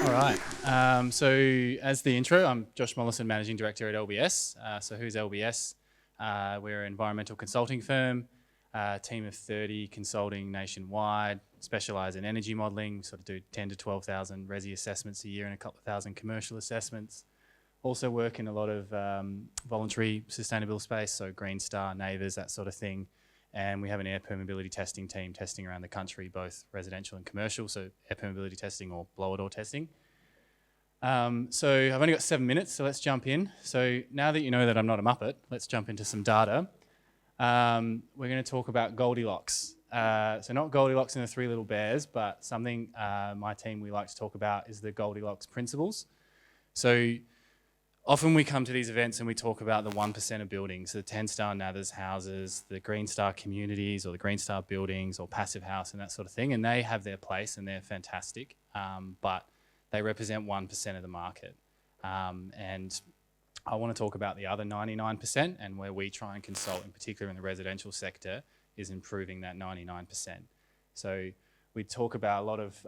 All right. So as the intro, I'm Josh Mollison, Managing Director at LBS. So who's LBS? We're an environmental consulting firm, team of 30 consulting nationwide, specialise in energy modelling. We sort of do 10 to 12,000 resi assessments a year and a couple of thousand commercial assessments. Also work in a lot of voluntary sustainable space, so Green Star, Neighbours, that sort of thing. And we have an air permeability testing team testing around the country, both residential and commercial, so air permeability testing or blower door testing. So I've only got 7 minutes, so let's jump in. So now that you know that I'm not a Muppet, let's jump into some data. We're going to talk about Goldilocks. So not Goldilocks and the Three Little Bears, but something my team we like to talk about is the Goldilocks Principles. So often we come to these events and we talk about the 1% of buildings, the 10-star Nathers houses, the Green Star communities or the Green Star buildings or passive house and that sort of thing, and they have their place and they're fantastic, but they represent 1% of the market. And I want to talk about the other 99% and where we try and consult, in particular in the residential sector, is improving that 99%. So we talk about a lot of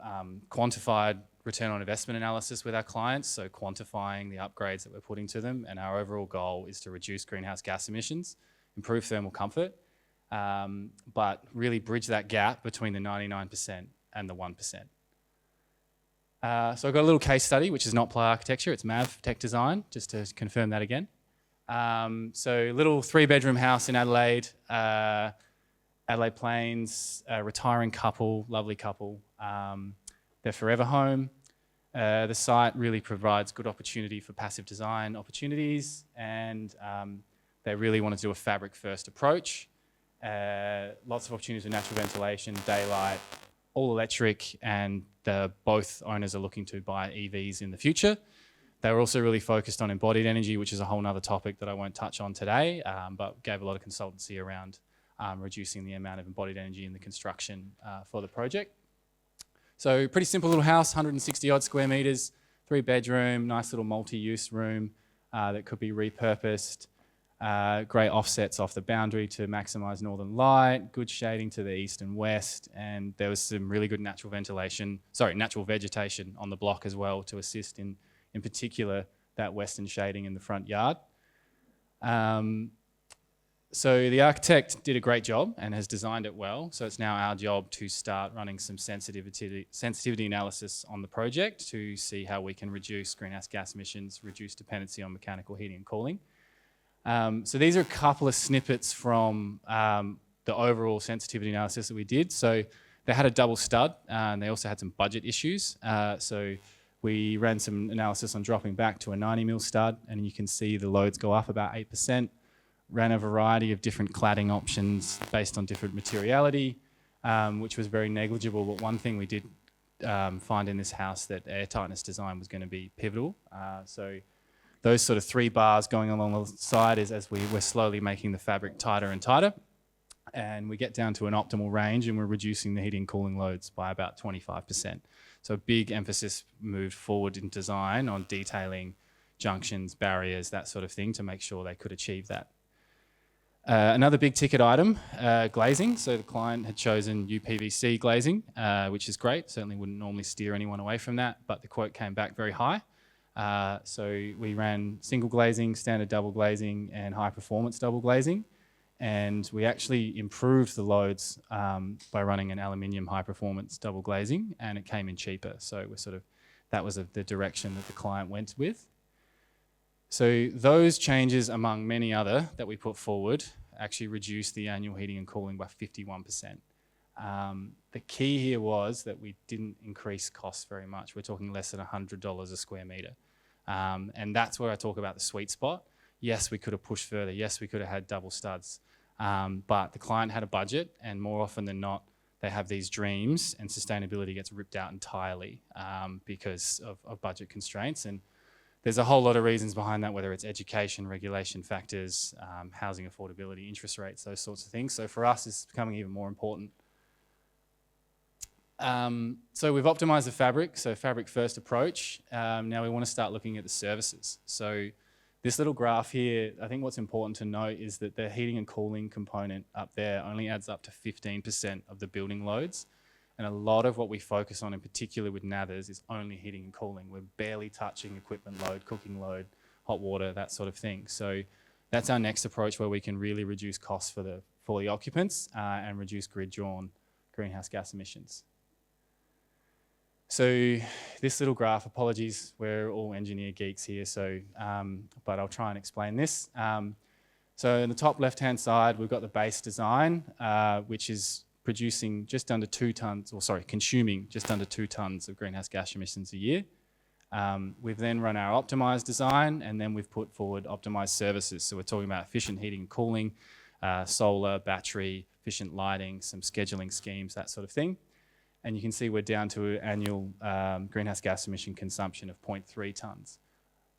quantified return on investment analysis with our clients, so quantifying the upgrades that we're putting to them, and our overall goal is to reduce greenhouse gas emissions, improve thermal comfort, but really bridge that gap between the 99% and the 1%. So I've got a little case study, which is not ply architecture, it's MAV tech design, just to confirm that again. So little 3-bedroom house in Adelaide, Adelaide Plains, a retiring couple, lovely couple. Their forever home. The site really provides good opportunity for passive design opportunities, and they really want to do a fabric first approach. Lots of opportunities for natural ventilation, daylight, all electric, and both owners are looking to buy EVs in the future. They were also really focused on embodied energy, which is a whole nother topic that I won't touch on today, but gave a lot of consultancy around reducing the amount of embodied energy in the construction for the project. So pretty simple little house, 160 odd square metres, 3-bedroom, nice little multi-use room that could be repurposed. Great offsets off the boundary to maximise northern light, good shading to the east and west, and there was some really good natural vegetation on the block as well to assist in particular that western shading in the front yard. So the architect did a great job and has designed it well. So it's now our job to start running some sensitivity analysis on the project to see how we can reduce greenhouse gas emissions, reduce dependency on mechanical heating and cooling. So these are a couple of snippets from the overall sensitivity analysis that we did. So they had a double stud and they also had some budget issues. So we ran some analysis on dropping back to a 90mm stud, and you can see the loads go up about 8%. Ran a variety of different cladding options based on different materiality, which was very negligible. But one thing we did find in this house that air tightness design was going to be pivotal. So those sort of 3 bars going along the side is as we're slowly making the fabric tighter and tighter. And we get down to an optimal range and we're reducing the heating and cooling loads by about 25%. So a big emphasis moved forward in design on detailing junctions, barriers, that sort of thing to make sure they could achieve that. Another big ticket item, glazing. So the client had chosen UPVC glazing, which is great. Certainly wouldn't normally steer anyone away from that, but the quote came back very high. So we ran single glazing, standard double glazing, and high performance double glazing. And we actually improved the loads by running an aluminium high performance double glazing, and it came in cheaper. So that was the direction that the client went with. So those changes, among many other that we put forward, actually reduced the annual heating and cooling by 51%. The key here was that we didn't increase costs very much. We're talking less than $100 a square metre. And that's where I talk about the sweet spot. Yes, we could have pushed further. Yes, we could have had double studs. But the client had a budget, and more often than not, they have these dreams and sustainability gets ripped out entirely because of budget constraints. And there's a whole lot of reasons behind that, whether it's education, regulation factors, housing affordability, interest rates, those sorts of things. So for us, it's becoming even more important. So we've optimized the fabric, so fabric first approach. Now we want to start looking at the services. So this little graph here, I think what's important to note is that the heating and cooling component up there only adds up to 15% of the building loads. And a lot of what we focus on, in particular with Nathers, is only heating and cooling. We're barely touching equipment load, cooking load, hot water, that sort of thing. So that's our next approach, where we can really reduce costs for the occupants and reduce grid-drawn greenhouse gas emissions. So this little graph, apologies, we're all engineer geeks here, so but I'll try and explain this. So in the top left-hand side, we've got the base design, which is consuming just under 2 tonnes of greenhouse gas emissions a year. We've then run our optimised design, and then we've put forward optimised services. So we're talking about efficient heating and cooling, solar, battery, efficient lighting, some scheduling schemes, that sort of thing. And you can see we're down to annual greenhouse gas emission consumption of 0.3 tonnes.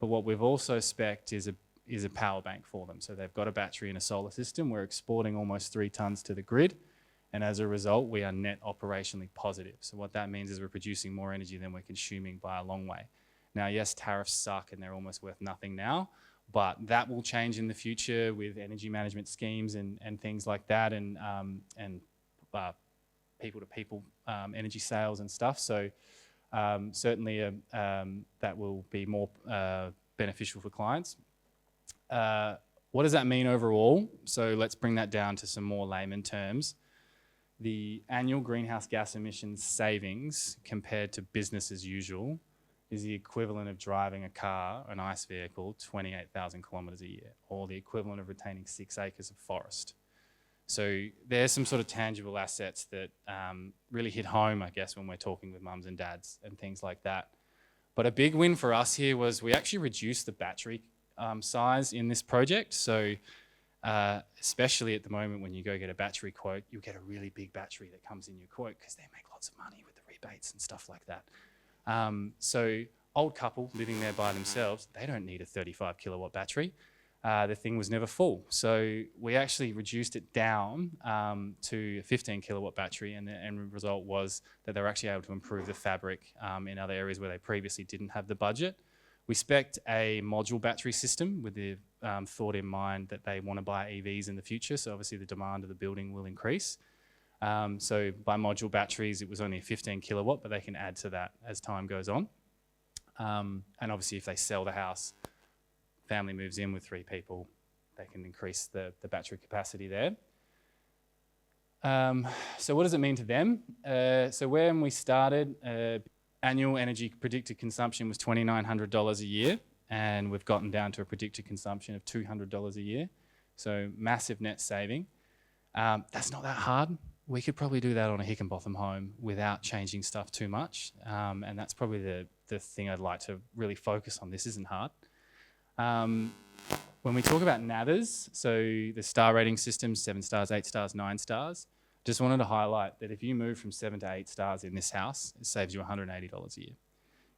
But what we've also spec'd is a power bank for them. So they've got a battery and a solar system. We're exporting almost 3 tonnes to the grid. And as a result, we are net operationally positive. So what that means is we're producing more energy than we're consuming by a long way. Now, yes, tariffs suck and they're almost worth nothing now, but that will change in the future with energy management schemes and things like that, and people-to-people energy sales and stuff. So certainly that will be more beneficial for clients. What does that mean overall? So let's bring that down to some more layman terms. The annual greenhouse gas emissions savings compared to business as usual is the equivalent of driving a car, an ICE vehicle, 28,000 kilometres a year, or the equivalent of retaining 6 acres of forest. So there's some sort of tangible assets that really hit home, I guess, when we're talking with mums and dads and things like that. But a big win for us here was we actually reduced the battery size in this project. So especially at the moment when you go get a battery quote, you'll get a really big battery that comes in your quote because they make lots of money with the rebates and stuff like that. So old couple living there by themselves, they don't need a 35 kilowatt battery. The thing was never full. So we actually reduced it down to a 15 kilowatt battery, and the end result was that they were actually able to improve the fabric in other areas where they previously didn't have the budget. We spec'd a module battery system with the thought in mind that they want to buy EVs in the future, so obviously the demand of the building will increase. So by module batteries, it was only a 15 kilowatt, but they can add to that as time goes on. And obviously if they sell the house, family moves in with 3 people, they can increase the battery capacity there. So what does it mean to them? So when we started, annual energy predicted consumption was $2,900 a year, and we've gotten down to a predicted consumption of $200 a year. So massive net saving. That's not that hard. We could probably do that on a Hickenbotham home without changing stuff too much. And that's probably the thing I'd like to really focus on. This isn't hard. When we talk about Nathers, so the star rating system, 7 stars, 8 stars, 9 stars, just wanted to highlight that if you move from 7 to 8 stars in this house, it saves you $180 a year.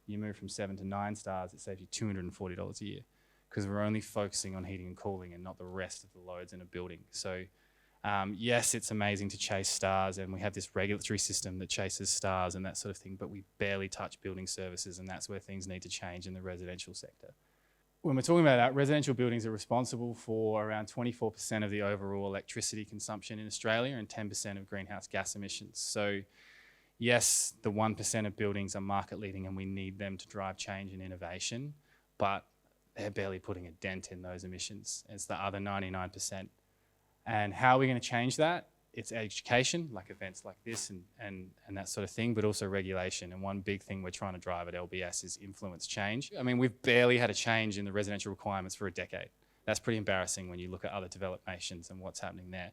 You move from 7 to 9 stars, it saves you $240 a year, because we're only focusing on heating and cooling and not the rest of the loads in a building. So yes, it's amazing to chase stars, and we have this regulatory system that chases stars and that sort of thing, but we barely touch building services, and that's where things need to change in the residential sector. When we're talking about that, residential buildings are responsible for around 24% of the overall electricity consumption in Australia and 10% of greenhouse gas emissions. So yes, the 1% of buildings are market leading and we need them to drive change and innovation, but they're barely putting a dent in those emissions. It's the other 99%. And how are we going to change that? It's education, like events like this and that sort of thing, but also regulation. And one big thing we're trying to drive at LBS is influence change. I mean, we've barely had a change in the residential requirements for a decade. That's pretty embarrassing when you look at other developed nations and what's happening there.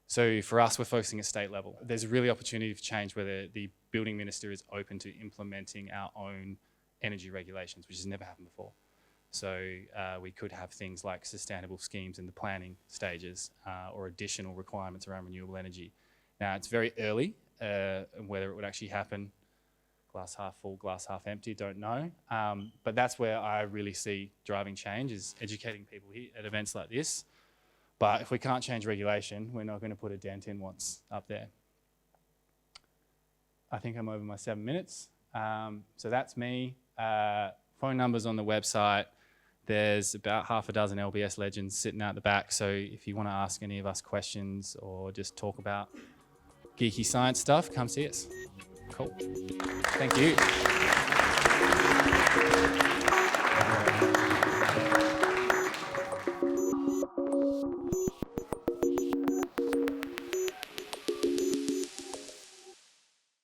So for us, we're focusing at state level. There's a really opportunity for change where the building minister is open to implementing our own energy regulations, which has never happened before. So we could have things like sustainable schemes in the planning stages or additional requirements around renewable energy. Now, it's very early, whether it would actually happen, glass half full, glass half empty, don't know. But that's where I really see driving change, is educating people here at events like this. But if we can't change regulation, we're not going to put a dent in what's up there. I think I'm over my 7 minutes. So that's me. Phone numbers on the website. There's about half a dozen LBS legends sitting out the back. So if you want to ask any of us questions or just talk about geeky science stuff, come see us. Cool. Thank you.